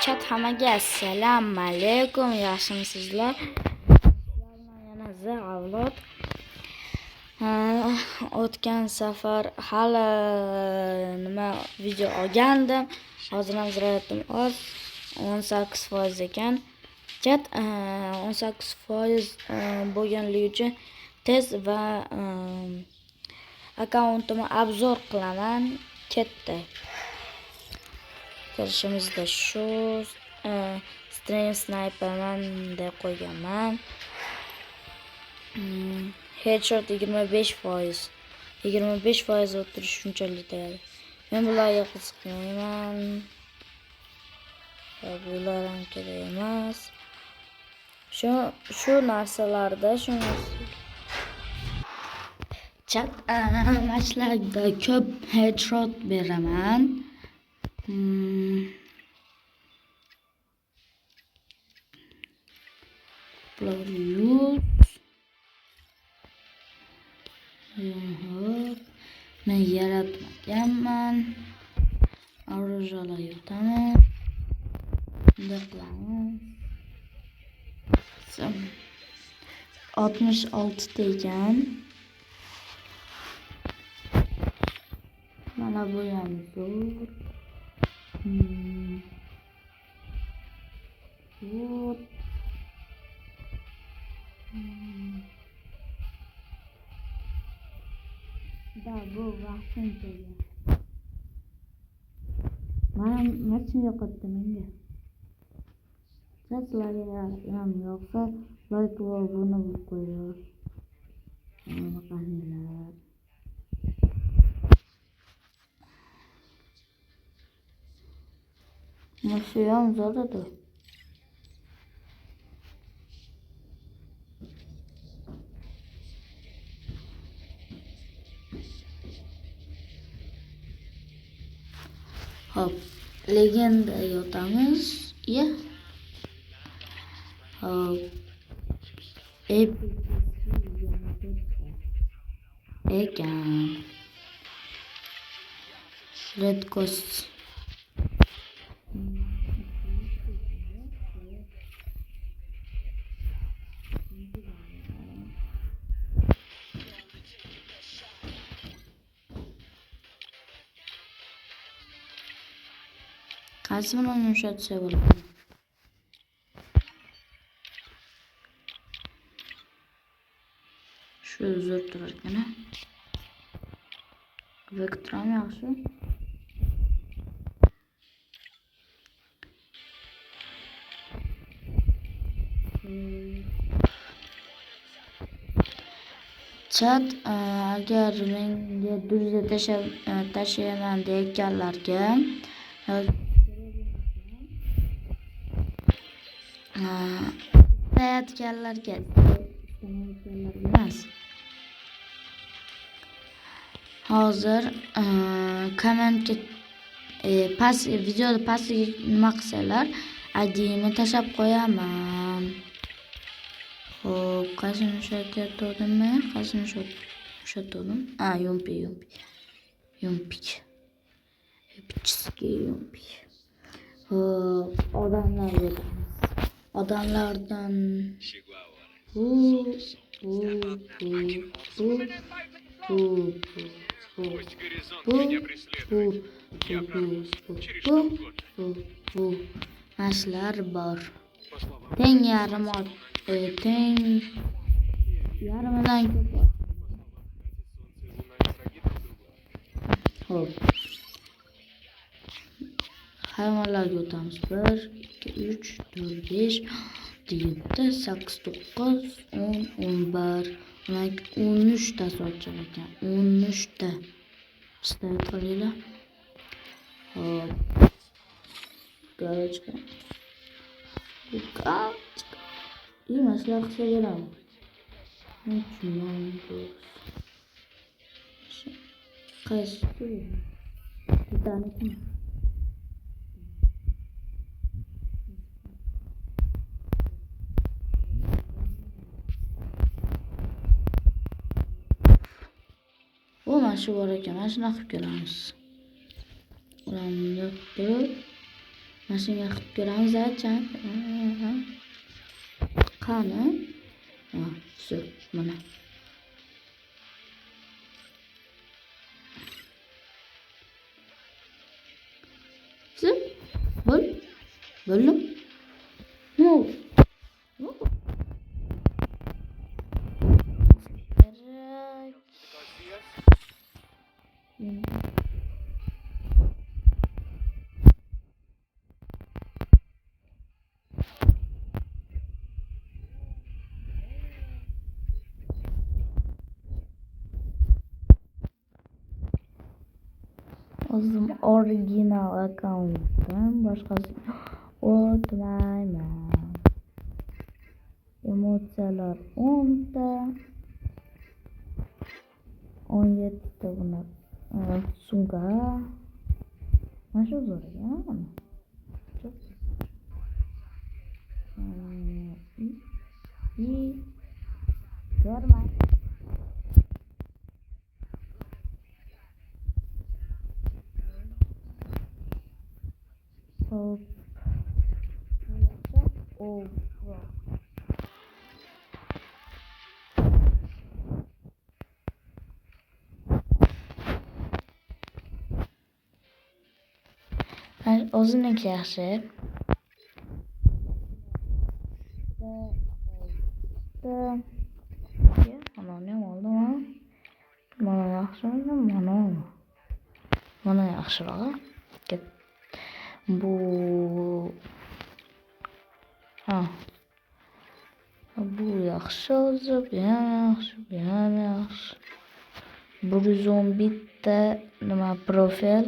Chat hammaga assalomu alaykum. Yaxshimisizlar? Yana avlod. O'tgan safar hali nima video olgandim. Hozir ham ziratim oz 18% ekan. Chat 18% bo'lganligi uchun tez va akkauntimni obzor qilaman. Ketdi. Kirishimizda shu stream sniperman deb qo'yganman. Headshot 25%. 25% o'tirish shunchalik deydi. Men bularga qiziqmayman. Bular ham kerak emas. Shu narsalarda chat matchlarda ko'p headshot beraman. Men yaratmaganman. Orujala yutaman. Deqlaman. 66 ekan. Mana bu ham zo'r. Da bu vaqtinchaga. Mana mashina yoqadi menga. Sizlarga ham yoqsa like va obuna bo'lib qo'ying. Mana qaniylar. Nasıl yan zorladı? Hop, legenda yotamiz. Ya. Hop. Ekan. Red Ghost. Qaysi bilan yumshatsa bo'ladi? Shu zo'r turar ekan. Vektor ham yaxshi. Chat agar menga duzda tashayaman deyotganlarga aytganlarga emas. Hozir kommentga videoda pastiga nima qilsalar, adini tashab qo'yaman. Xo'p, qaysini ushatayotganimmi? Qaysini ushatdim? Yumpik. Xo'p, odamlardan mashlar bor. Teng yarimidan ko'p. Xo'p. Hayvonlarga o'tamiz. 1, 2, 3, 4, 5, 7, 8, 9, 10, 11. 13 ta so'rachar ekan. 13 ta. Start qilinglar. Hop. Gachka. Maslar qilsa bo'ladi. Qaysi? Bitaniki. Mana shu bor ekan. Mana shuni qilib kelamiz. Ularni yoqtirib Mana shunga qilib ko'ramiz chan. Qani? Shu mana. Shu bo'ldim. No. O'zim original akkauntim boshqasiga o'tmayman. Emotsiyalar 10 ta 17 ta buni sumka. Mana shu zo'r ekan. Görmay. Hop. O'ziniki yaxshi. Mana oldimi? Mana yaxshimi? Mana yaxshiroq. Bu bu yaxshi o'zi, bu yaxshi. 111 ta nima profil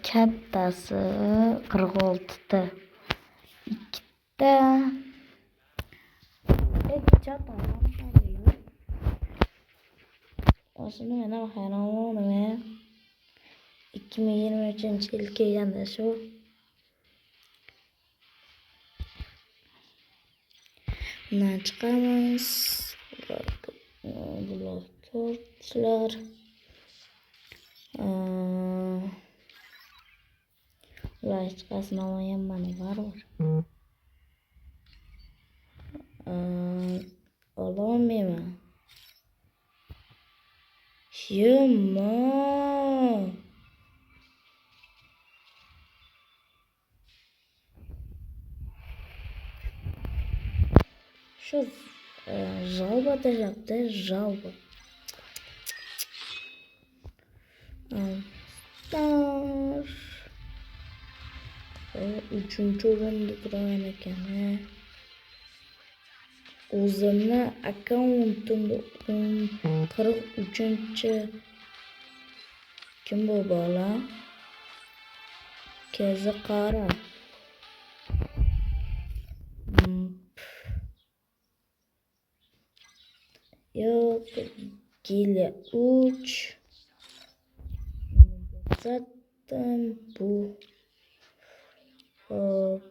kattasi 46 ta. 2 ta Aslında men hayron bo'ldim. 2023-yil kelganda shu. Bundan chiqamiz. Bular tortlar. Ular chiqasini olmayman, mana baribir. Ololmayman. Yema. Şu жалба da yaptı, жалба. Üçüncü o'rinda turaman ekan. O'zimni akkauntimda 43-chi kim bu bola? Kezi qara. Yok, gile uç. Zaten bu. Hop.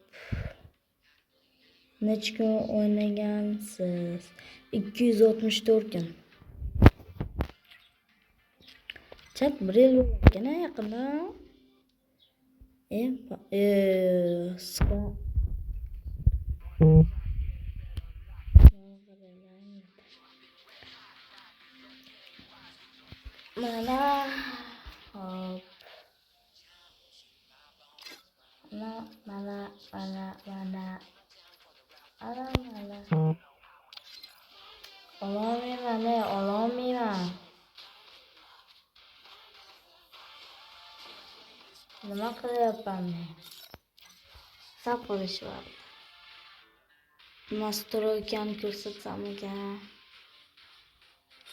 Necha kun o'ynagansiz? 264 kun. Chat 1 yil bo'lgan yaqinda. Mana hop. Mana. Ololmayman. Nima qilyapman men? Sap qilishlar. Настройкani ko'rsatsam ekan.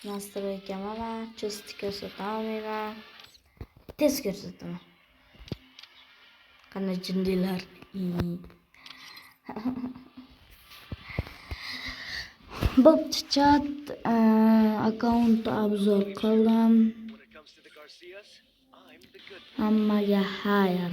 Настройка mana, chust ko'rsatolmayman. Tez ko'rsataman. Qanday jindilar. Bo'pti chat, akkaunt obzor qildim. Hammaga xayr.